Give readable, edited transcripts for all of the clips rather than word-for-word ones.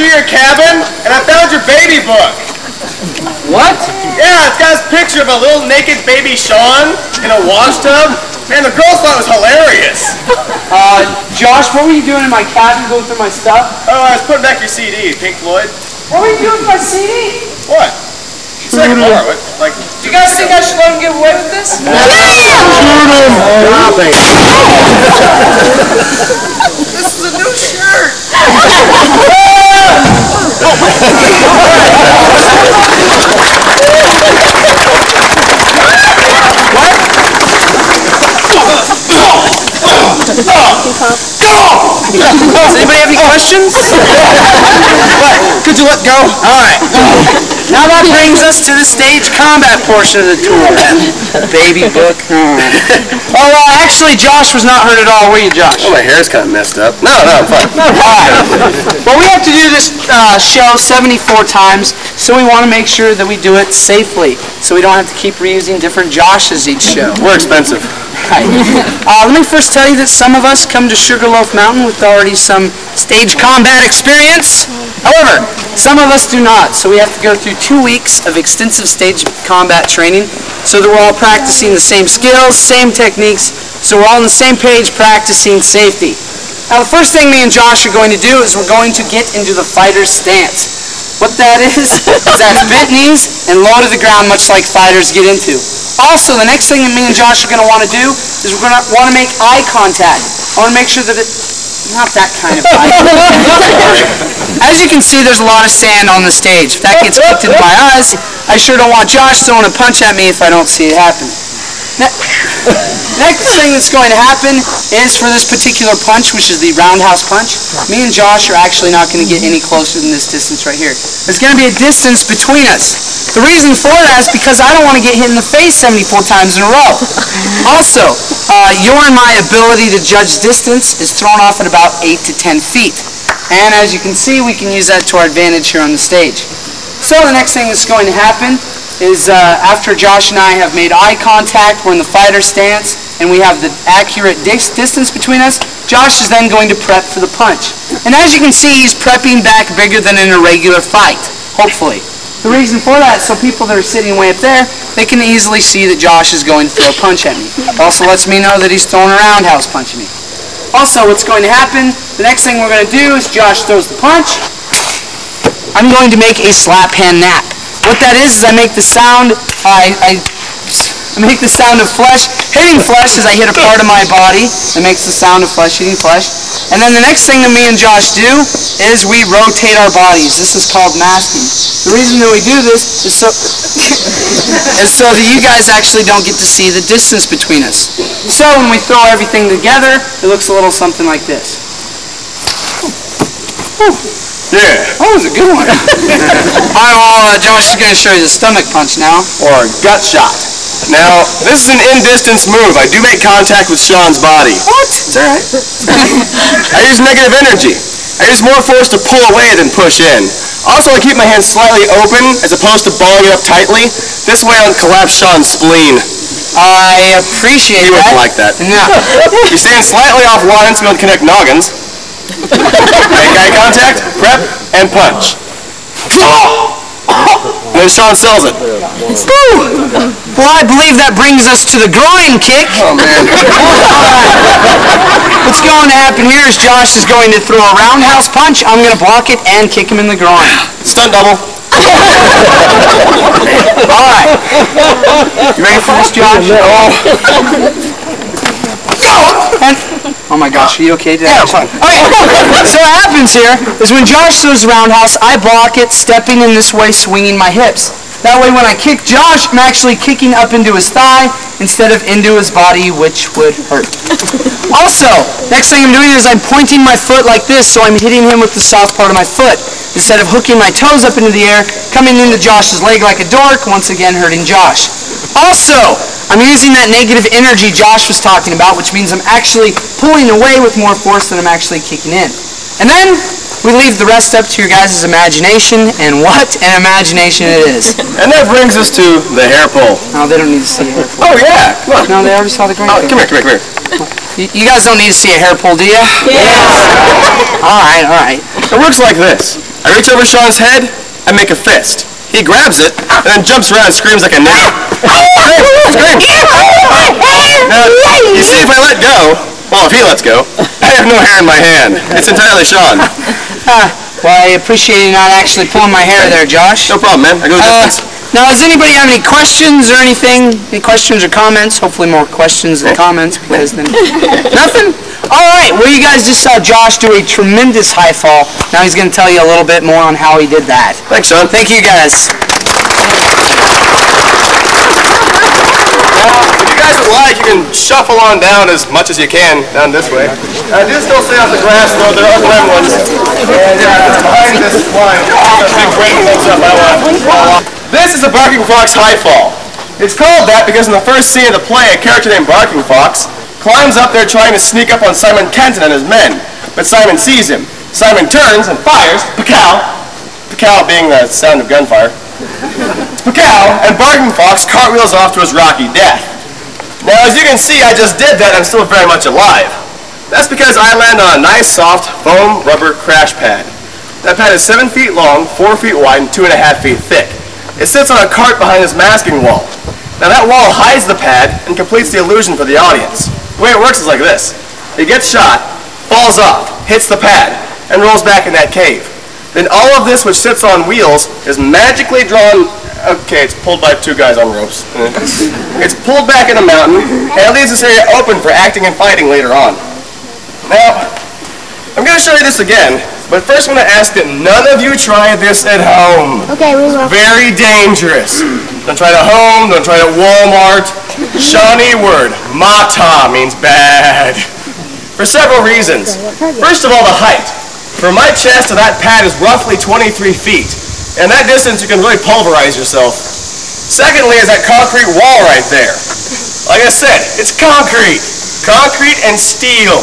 through your cabin, and I found your baby book. What? Yeah, it's got this picture of a little naked baby Sean in a wash tub. Man, the girls thought it was hilarious. Josh, what were you doing in my cabin going through my stuff? Oh, I was putting back your CD, Pink Floyd. What were you doing with my CD? What? It's like more. Like, Do you guys think I should let him get away with this? Shoot him! Stop it. This is a new shirt! Does anybody have any questions? What? Could you let go? Alright. Now that brings us to the stage combat portion of the tour. Baby book. Well, actually, Josh was not hurt at all, were you, Josh? Oh, my hair's kind of messed up. No, I'm fine. Alright. Well, we have to do this show 74 times, so we want to make sure that we do it safely, so we don't have to keep reusing different Joshes each show. We're expensive. Right. Let me first tell you that some of us come to Sugarloaf Mountain with already some stage combat experience. However, some of us do not, so we have to go through 2 weeks of extensive stage combat training so that we're all practicing the same skills, same techniques, so we're all on the same page practicing safety. Now, the first thing me and Josh are going to do is we're going to get into the fighter's stance. What that is that's bent knees and low to the ground, much like fighters get into. Also, the next thing that me and Josh are going to want to do is we're going to want to make eye contact. I want to make sure that not that kind of eye contact. As you can see, there's a lot of sand on the stage. If that gets kicked into my eyes, I sure don't want Josh throwing a punch at me if I don't see it happen. Next thing that's going to happen is for this particular punch, which is the roundhouse punch, me and Josh are actually not going to get any closer than this distance right here. There's going to be a distance between us. The reason for that is because I don't want to get hit in the face 74 times in a row. Also, your and my ability to judge distance is thrown off at about 8 to 10 feet. And as you can see, we can use that to our advantage here on the stage. So the next thing that's going to happen is after Josh and I have made eye contact, we're in the fighter stance, and we have the accurate distance between us, Josh is then going to prep for the punch. And as you can see, he's prepping back bigger than in a regular fight, hopefully. The reason for that is so people that are sitting way up there, they can easily see that Josh is going to throw a punch at me. Also lets me know that he's throwing a roundhouse punch at me. Also, what's going to happen, the next thing we're going to do is Josh throws the punch. I'm going to make a slap hand nap. What that is I make the sound, I make the sound of flesh hitting flesh as I hit a part of my body. It makes the sound of flesh hitting flesh. And then the next thing that me and Josh do is we rotate our bodies. This is called masking. The reason that we do this is so that you guys actually don't get to see the distance between us. So when we throw everything together, it looks a little something like this. Yeah. That was a good one. Alright, well, Josh is going to show you the stomach punch now. Or gut shot. Now, this is an in-distance move. I do make contact with Sean's body. What? It's alright. I use negative energy. I use more force to pull away than push in. Also, I keep my hands slightly open as opposed to balling it up tightly. This way I don't collapse Sean's spleen. I appreciate He that. wouldn't like that. No. You stand slightly off line so we don't connect noggins. Make eye contact, prep, and punch. And then Sean sells it. Well, I believe that brings us to the groin kick. Oh, man. What's going to happen here is Josh is going to throw a roundhouse punch. I'm going to block it and kick him in the groin. Stunt double. All right. You ready for this, Josh? Oh my gosh, are you okay today? Yeah, I'm fine. Okay, so what happens here is when Josh throws the roundhouse, I block it, stepping in this way, swinging my hips. That way when I kick Josh, I'm actually kicking up into his thigh instead of into his body, which would hurt. Also, next thing I'm doing is I'm pointing my foot like this, so I'm hitting him with the soft part of my foot. Instead of hooking my toes up into the air, coming into Josh's leg like a dork, once again hurting Josh. Also, I'm using that negative energy Josh was talking about, which means I'm actually pulling away with more force than I'm actually kicking in. And then we leave the rest up to your guys' imagination, and what an imagination it is. And that brings us to the hair pull. No, they don't need to see a hair pull. Oh, yeah. Come on. No, they already saw the green. Oh, come here. You guys don't need to see a hair pull, do you? Yes. All right. It works like this. I reach over Sean's head and make a fist. He grabs it and then jumps around and screams like a nigger. Scream! Now, you see, if I let go, well, if he lets go, I have no hair in my hand. It's entirely Sean. Well, I appreciate you not actually pulling my hair there, Josh. No problem, man. I go the distance. Now, does anybody have any questions or anything? Any questions or comments? Hopefully more questions than comments, because then... Nothing? All right. Well, you guys just saw Josh do a tremendous high fall. Now he's going to tell you a little bit more on how he did that. Thanks, Sean. Thank you, guys. Now, if you guys would like, you can shuffle on down as much as you can down this way. Do still stay off the grass, though. There are grim ones. And behind this line, a big break comes up. This is a Barking Fox high fall. It's called that because in the first scene of the play, a character named Barking Fox climbs up there trying to sneak up on Simon Kenton and his men. But Simon sees him. Simon turns and fires, pacow, pacow being the sound of gunfire. Pacow, and Barking Fox cartwheels off to his rocky death. Now, as you can see, I just did that. I'm still very much alive. That's because I land on a nice, soft, foam rubber crash pad. That pad is 7 feet long, 4 feet wide, and 2.5 feet thick. It sits on a cart behind this masking wall. Now that wall hides the pad and completes the illusion for the audience. The way it works is like this. He gets shot, falls off, hits the pad, and rolls back in that cave. Then all of this, which sits on wheels, is magically drawn... Okay, it's pulled by 2 guys on ropes. It's pulled back in a mountain, and it leaves this area open for acting and fighting later on. Now, I'm going to show you this again, but first I'm going to ask that none of you try this at home. Okay, we will. Very dangerous. Don't try it at home, don't try it at Walmart. Shawnee word, mata means bad. For several reasons. First of all, the height. From my chest to that pad is roughly 23 feet. And that distance, you can really pulverize yourself. Secondly is that concrete wall right there. Like I said, it's concrete. Concrete and steel.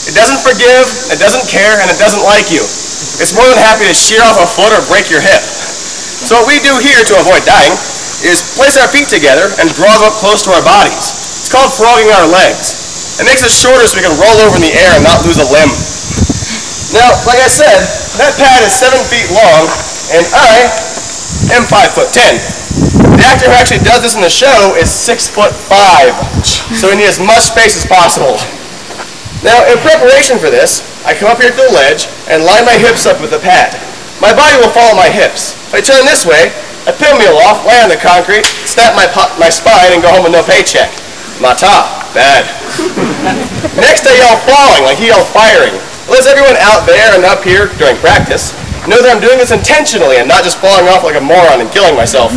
It doesn't forgive, it doesn't care, and it doesn't like you. It's more than happy to shear off a foot or break your hip. So what we do here to avoid dying is place our feet together and draw them up close to our bodies. It's called frogging our legs. It makes us shorter so we can roll over in the air and not lose a limb. Now, like I said, that pad is 7 feet long, and I am 5'10". The actor who actually does this in the show is 6'5", so we need as much space as possible. Now, in preparation for this, I come up here to the ledge and line my hips up with the pad. My body will follow my hips. If I turn this way, I pinwheel off, lay on the concrete, snap my spine, and go home with no paycheck. Mata, bad. Next I yell falling, like he yelled firing. Let everyone out there and up here during practice know that I'm doing this intentionally and not just falling off like a moron and killing myself.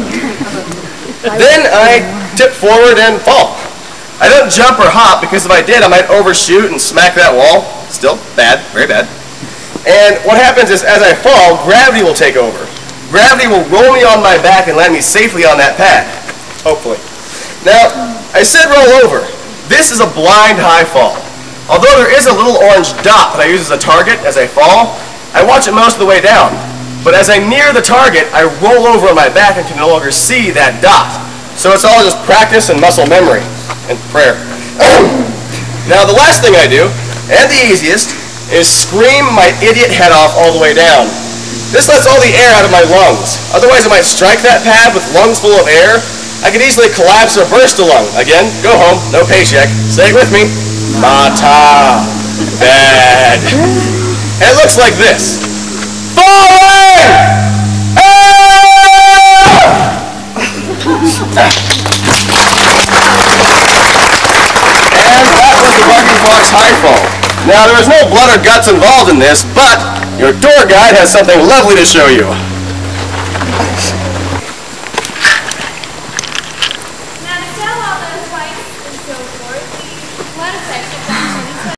Then I tip forward and fall. I don't jump or hop because if I did, I might overshoot and smack that wall. Still bad, very bad. And what happens is as I fall, gravity will take over. Gravity will roll me on my back and land me safely on that pad. Hopefully. Now, I said roll over. This is a blind high fall. Although there is a little orange dot that I use as a target as I fall, I watch it most of the way down. But as I near the target, I roll over on my back and can no longer see that dot. So it's all just practice and muscle memory and prayer. Now the last thing I do, and the easiest, is scream my idiot head off all the way down. This lets all the air out of my lungs. Otherwise I might strike that pad with lungs full of air. I could easily collapse or burst a lung. Again, go home, no paycheck. Say it with me. Mata. Bad. And it looks like this. Falling! And that was the Barking Fox high fall. Now, there was no blood or guts involved in this, but your tour guide has something lovely to show you.